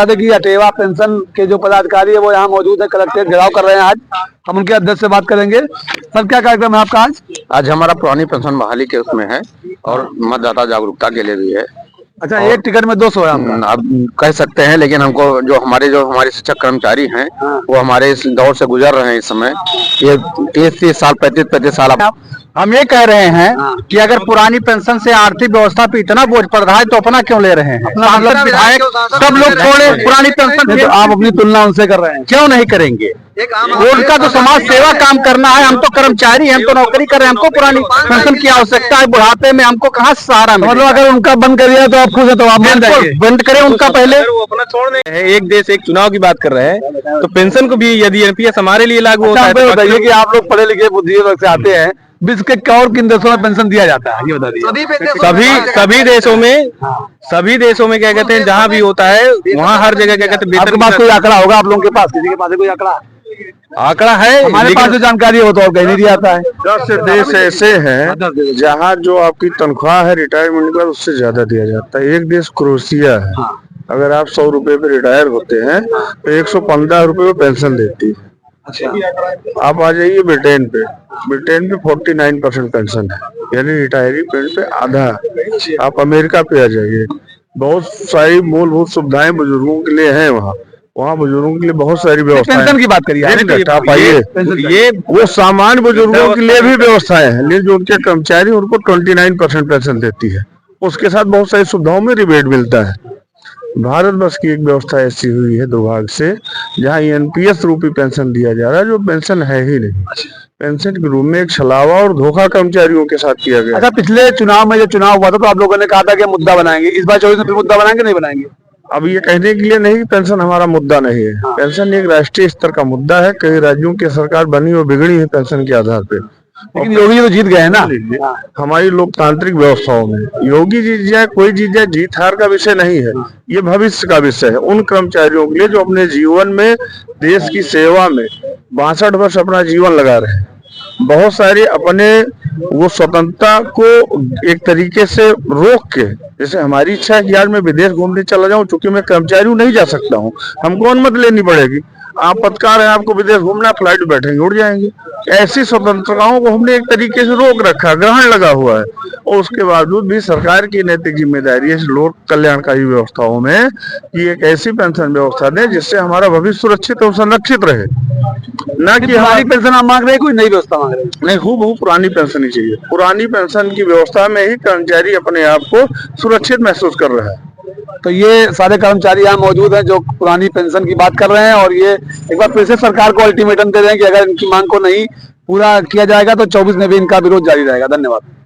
बता कि अटेवा पेंशन के जो पदाधिकारी है वो यहाँ मौजूद है, कलेक्ट्रेट घेराव कर रहे हैं। आज हम उनके अध्यक्ष से बात करेंगे। सर, क्या कार्यक्रम है आपका आज? आज हमारा पुरानी पेंशन बहाली के उसमें है और मतदाता जागरूकता के लिए भी है। अच्छा, एक टिकट में 200 है आपका? आप कह सकते हैं, लेकिन हमको जो हमारे शिक्षक कर्मचारी हैं वो हमारे इस दौर से गुजर रहे हैं। इस समय ये 30 साल 35 साल हम ये कह रहे हैं कि अगर पुरानी पेंशन से आर्थिक व्यवस्था पे इतना बोझ पड़ रहा है तो अपना क्यों ले रहे हैं? सांसद विधायक सब लोग छोड़े पुरानी पेंशन, तो आप अपनी तुलना उनसे कर रहे हैं, क्यों नहीं करेंगे? उनका तो समाज सेवा काम करना है, हम तो कर्मचारी हैं, हम तो नौकरी कर रहे हैं, हमको पुरानी पेंशन की आवश्यकता है। बुढ़ापे में हमको कहाँ सहारा मिले? मतलब अगर उनका बंद कर दिया तो आप खुश है तो आप बंद करें उनका पहले। वो अपना छोड़ने एक देश एक चुनाव की बात कर रहे हैं तो पेंशन को भी यदि एनपीएस हमारे लिए लागू होता है। बताइए कि आप लोग पढ़े लिखे बुद्धिजीवी वर्ग से आते हैं, विश्व के और किन देशों में पेंशन दिया जाता है, ये बता दीजिए। सभी देशों में क्या कहते हैं, जहाँ भी होता है वहाँ हर जगह क्या कहते हैं। आपके पास कोई आंकड़ा होगा, आप लोगों के पास, किसी के पास कोई आंकड़ा है? हमारे पास जो जानकारी हो तो कहीं नहीं दिया जाता है। 10 देश ऐसे हैं जहाँ जो आपकी तनख्वाह है रिटायरमेंट के बाद उससे ज्यादा दिया जाता है। एक देश क्रोएशिया है, अगर आप 100 रुपए पे रिटायर होते हैं तो 115 रुपए में पेंशन देती है। अच्छा, आप आ जाइए ब्रिटेन पे 49% पेंशन है, यानी रिटायरी पेंशन पे आधा। आप अमेरिका पे आ जाइए, बहुत सारी मूलभूत सुविधाएं बुजुर्गों के लिए हैं वहाँ बुजुर्गों के लिए बहुत सारी व्यवस्थाएं। पेंशन की बात करिए आप आइए, ये वो सामान्य बुजुर्गों के लिए भी व्यवस्थाएं हैं, लेकिन जो उनके कर्मचारी उनको 29% पेंशन देती है, उसके साथ बहुत सारी सुविधाओं में रिबेट मिलता है। भारत वर्ष की एक व्यवस्था ऐसी हुई है दुर्भाग्य से, जहाँ एनपीएस रूपी पेंशन दिया जा रहा है जो पेंशन है ही नहीं। पेंशन के रूप में एक छलावा और धोखा कर्मचारियों के साथ किया गया। अच्छा, पिछले चुनाव में जो चुनाव हुआ था तो आप लोगों ने कहा था कि मुद्दा बनाएंगे, इस बार 24 में फिर मुद्दा बनाएंगे नहीं बनाएंगे? अब ये कहने के लिए नहीं, पेंशन हमारा मुद्दा नहीं है। पेंशन एक राष्ट्रीय स्तर का मुद्दा है। कई राज्यों की सरकार बनी और बिगड़ी है पेंशन के आधार पे, लेकिन योगी जी तो जीत गए हैं ना हमारी लोकतांत्रिक व्यवस्थाओं में। योगी जीत जाए कोई जीत जाए, जीत हार का विषय नहीं है, ये भविष्य का विषय है उन कर्मचारियों के लिए जो अपने जीवन में देश की सेवा में 62 वर्ष अपना जीवन लगा रहे हैं। बहुत सारे अपने वो स्वतंत्रता को एक तरीके से रोक के, जैसे हमारी इच्छा है कि आज मैं विदेश घूमने चला जाऊं, चूंकि मैं कर्मचारी हूं नहीं जा सकता हूं, हमको अनुमति लेनी पड़ेगी। आप पत्रकार हैं, आपको विदेश घूमना, फ्लाइट बैठेंगे उड़ जाएंगे। ऐसी स्वतंत्रताओं को हमने एक तरीके से रोक रखा, ग्रहण लगा हुआ है, और उसके बावजूद भी सरकार की नैतिक जिम्मेदारी है इस लोक कल्याणकारी व्यवस्थाओं में कि एक ऐसी पेंशन व्यवस्था दें जिससे हमारा भविष्य सुरक्षित और संरक्षित रहे, ना कि हमारी पेंशन आप मांग रहे हैं, कोई नई व्यवस्था मांग रहे हैं? नहीं, हूबहू पुरानी पेंशन ही चाहिए। पुरानी पेंशन की व्यवस्था में ही कर्मचारी अपने आप को सुरक्षित महसूस कर रहा है। तो ये सारे कर्मचारी यहाँ मौजूद हैं जो पुरानी पेंशन की बात कर रहे हैं, और ये एक बार फिर से सरकार को अल्टीमेटम दे रहे हैं कि अगर इनकी मांग को नहीं पूरा किया जाएगा तो 24 में भी इनका विरोध जारी रहेगा। धन्यवाद।